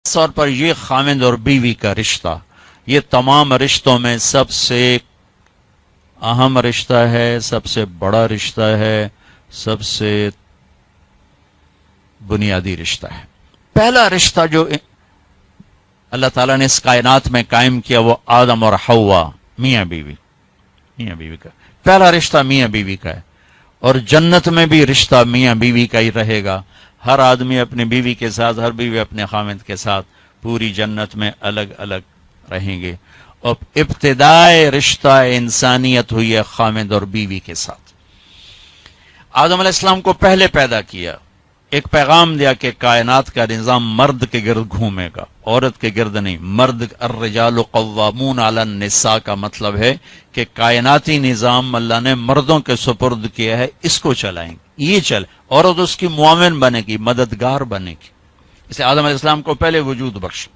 طور پر یہ خاوند اور بیوی کا رشتہ یہ تمام رشتوں میں سب سے اہم رشتہ ہے، سب سے بڑا رشتہ ہے، سب سے بنیادی رشتہ ہے۔ پہلا رشتہ جو اللہ تعالیٰ نے اس کائنات میں قائم کیا وہ آدم اور حوا، میاں بیوی کا پہلا رشتہ میاں بیوی کا ہے، اور جنت میں بھی رشتہ میاں بیوی کا ہی رہے گا۔ ہر آدمی اپنی بیوی کے ساتھ، ہر بیوی اپنے خاوند کے ساتھ پوری جنت میں الگ الگ رہیں گے، اور ابتدائے رشتہ انسانیت ہوئی ہے خاوند اور بیوی کے ساتھ۔ آدم علیہ السلام کو پہلے پیدا کیا، ایک پیغام دیا کہ کائنات کا نظام مرد کے گرد گھومے گا، عورت کے گرد نہیں۔ مرد الرجال قوامون علی النساء کا مطلب ہے کہ کائناتی نظام اللہ نے مردوں کے سپرد کیا ہے، اس کو چلائیں گے، یہ چل، عورت اس کی معاون بنے گی، مددگار بنے گی۔ اسے آدم علیہ السلام کو پہلے وجود بخش،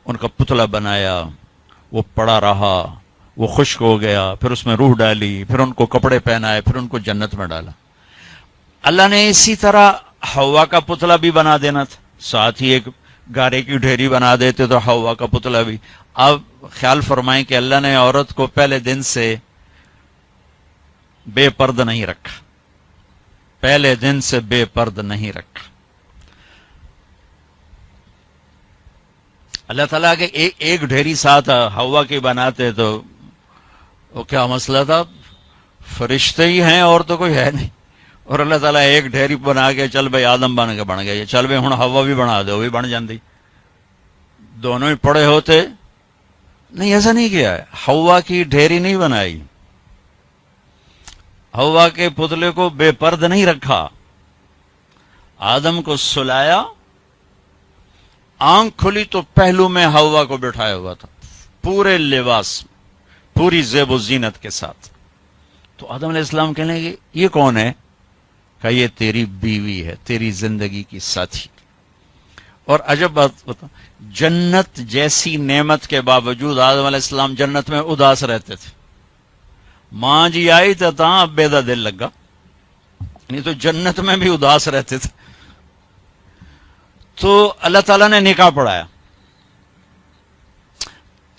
ان کا پتلا بنایا، وہ پڑا رہا، وہ خشک ہو گیا، پھر اس میں روح ڈالی، پھر ان کو کپڑے پہنائے، پھر ان کو جنت میں ڈالا۔ اللہ نے اسی طرح حوا کا پتلا بھی بنا دینا تھا، ساتھ ہی ایک گارے کی ڈھیری بنا دیتے تو حوا کا پتلا بھی۔ اب خیال فرمائیں کہ اللہ نے عورت کو پہلے دن سے بے پرد نہیں رکھا، پہلے دن سے بے پرد نہیں رکھا۔ اللہ تعالیٰ کے ایک ڈھیری ساتھ حوا کی بناتے تو وہ کیا مسئلہ تھا، فرشتے ہی ہیں اور تو کوئی ہے نہیں، اور اللہ تعالیٰ ایک ڈھیری بنا کے چل بھائی آدم بن گیا، چل بھائی ہوں حوا بھی بنا دے، وہ بھی بن جاندی، دونوں ہی پڑے ہوتے نہیں، ایسا نہیں کیا ہے۔ حوا کی ڈھیری نہیں بنائی، حوا کے پتلے کو بے پرد نہیں رکھا، آدم کو سلایا، آنکھ کھلی تو پہلو میں حوا کو بٹھایا ہوا تھا، پورے لباس، پوری زیب و زینت کے ساتھ۔ تو آدم علیہ السلام کہنے لگے یہ کون ہے؟ کہ یہ تیری بیوی ہے، تیری زندگی کی ساتھی۔ اور عجب بات بتا، جنت جیسی نعمت کے باوجود آدم علیہ السلام جنت میں اداس رہتے تھے۔ ماں جی آئی تو تاں بیدا دل لگا، نہیں تو جنت میں بھی اداس رہتے تھے۔ تو اللہ تعالیٰ نے نکاح پڑھایا،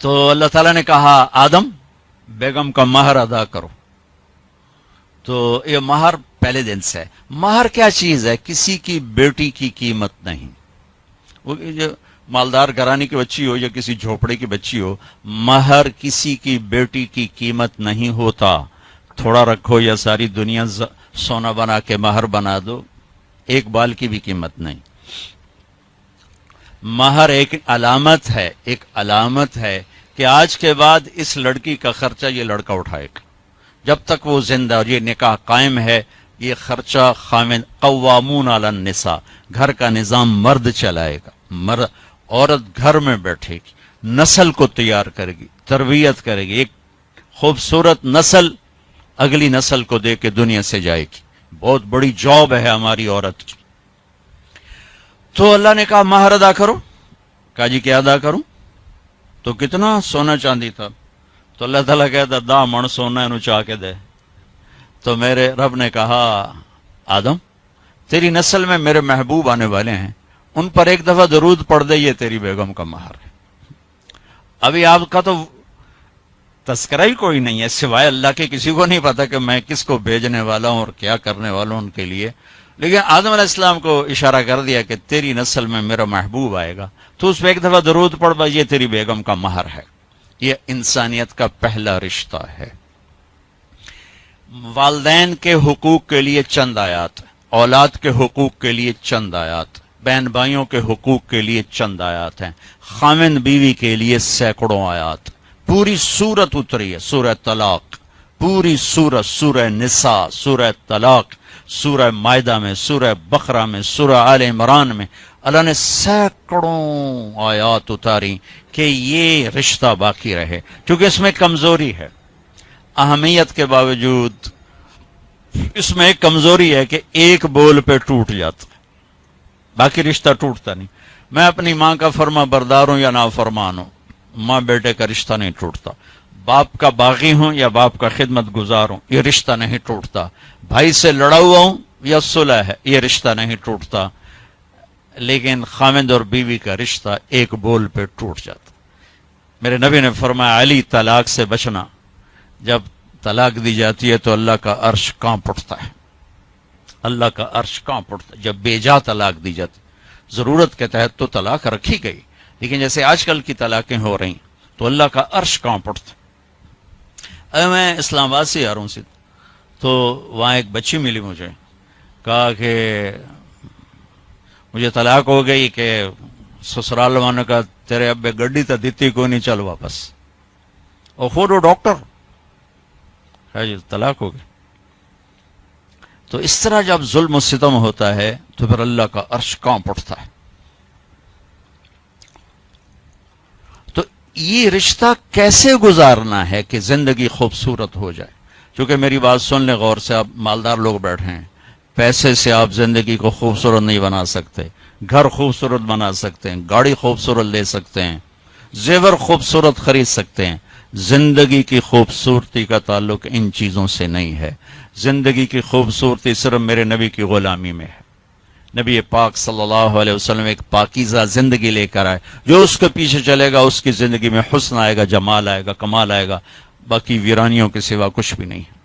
تو اللہ تعالیٰ نے کہا آدم بیگم کا مہر ادا کرو۔ تو یہ مہر پہلے دن سے ہے۔ مہر کیا چیز ہے؟ کسی کی بیٹی کی قیمت نہیں، وہ جو مالدار گھرانے کی بچی ہو یا کسی جھوپڑے کی بچی ہو، مہر کسی کی بیٹی کی قیمت نہیں ہوتا۔ تھوڑا رکھو یا ساری دنیا سونا بنا کے مہر بنا دو، ایک بال کی بھی قیمت نہیں۔ مہر ایک علامت ہے، ایک علامت ہے کہ آج کے بعد اس لڑکی کا خرچہ یہ لڑکا اٹھائے گا، جب تک وہ زندہ اور یہ نکاح قائم ہے یہ خرچہ خاوند، قوامون علی النساء، گھر کا نظام مرد چلائے گا، عورت گھر میں بیٹھے گی، نسل کو تیار کرے گی، تربیت کرے گی، ایک خوبصورت نسل اگلی نسل کو دے کے دنیا سے جائے گی۔ بہت بڑی جاب ہے ہماری عورت کی۔ تو اللہ نے کہا مہر ادا کرو۔ کہا جی کیا ادا کروں؟ تو کتنا سونا چاندی تھا؟ تو اللہ تعالیٰ کہتا 10 من سونا انہوں چاہ کے دے۔ تو میرے رب نے کہا آدم تیری نسل میں میرے محبوب آنے والے ہیں، ان پر ایک دفعہ درود پڑھ دے، یہ تیری بیگم کا مہر ہے۔ ابھی آپ کا تو تذکرہ ہی کوئی نہیں ہے سوائے اللہ کے، کسی کو نہیں پتا کہ میں کس کو بھیجنے والا ہوں اور کیا کرنے والا ہوں ان کے لیے، لیکن آدم علیہ السلام کو اشارہ کر دیا کہ تیری نسل میں میرا محبوب آئے گا، تو اس پہ ایک دفعہ درود پڑھ بھائی، یہ تیری بیگم کا مہر ہے۔ یہ انسانیت کا پہلا رشتہ ہے۔ والدین کے حقوق کے لیے چند آیات، اولاد کے حقوق کے لیے چند آیات، بہن بھائیوں کے حقوق کے لیے چند آیات ہیں، خاوند بیوی کے لیے سینکڑوں آیات، پوری سورت اتری ہے، سورہ طلاق، پوری سورت، سورہ نساء، سورہ طلاق، سورہ مائدہ میں، سورہ بقرہ میں، سورہ آل عمران میں اللہ نے سینکڑوں آیات اتاری کہ یہ رشتہ باقی رہے، کیونکہ اس میں کمزوری ہے، اہمیت کے باوجود اس میں ایک کمزوری ہے کہ ایک بول پہ ٹوٹ جاتا ہے، باقی رشتہ ٹوٹتا نہیں۔ میں اپنی ماں کا فرما بردار ہوں یا نافرمان ہوں، ماں بیٹے کا رشتہ نہیں ٹوٹتا، باپ کا باغی ہوں یا باپ کا خدمت گزار ہوں یہ رشتہ نہیں ٹوٹتا، بھائی سے لڑا ہوا ہوں یا صلح ہے یہ رشتہ نہیں ٹوٹتا، لیکن خامند اور بیوی کا رشتہ ایک بول پہ ٹوٹ جاتا۔ میرے نبی نے فرمایا علی طلاق سے بچنا، جب طلاق دی جاتی ہے تو اللہ کا عرش کانپ اٹھتا ہے، اللہ کا عرش کانپ اٹھتا ہے جب بے جا طلاق دی جاتی، ضرورت کے تحت تو طلاق رکھی گئی، لیکن جیسے آج کل کی طلاقیں ہو رہی تو اللہ کا عرش کانپ اٹھتا ہے۔ میں اسلام آباد سے آ رہا ہوں تو وہاں ایک بچی ملی مجھے، کہا کہ مجھے طلاق ہو گئی کہ سسرال والوں کا تیرے ابے گڈی تو دیتی کو نہیں، چل واپس، اور خود وہ ڈاکٹر ہے جی، طلاق ہو گئی۔ تو اس طرح جب ظلم و ستم ہوتا ہے تو پھر اللہ کا عرش کانپ اٹھتا ہے۔ تو یہ رشتہ کیسے گزارنا ہے کہ زندگی خوبصورت ہو جائے؟ چونکہ میری بات سن لیں غور سے، آپ مالدار لوگ بیٹھے ہیں، پیسے سے آپ زندگی کو خوبصورت نہیں بنا سکتے، گھر خوبصورت بنا سکتے ہیں، گاڑی خوبصورت لے سکتے ہیں، زیور خوبصورت خرید سکتے ہیں، زندگی کی خوبصورتی کا تعلق ان چیزوں سے نہیں ہے۔ زندگی کی خوبصورتی صرف میرے نبی کی غلامی میں ہے۔ نبی پاک صلی اللہ علیہ وسلم ایک پاکیزہ زندگی لے کر آئے، جو اس کے پیچھے چلے گا اس کی زندگی میں حسن آئے گا، جمال آئے گا، کمال آئے گا، باقی ویرانیوں کے سوا کچھ بھی نہیں ہے۔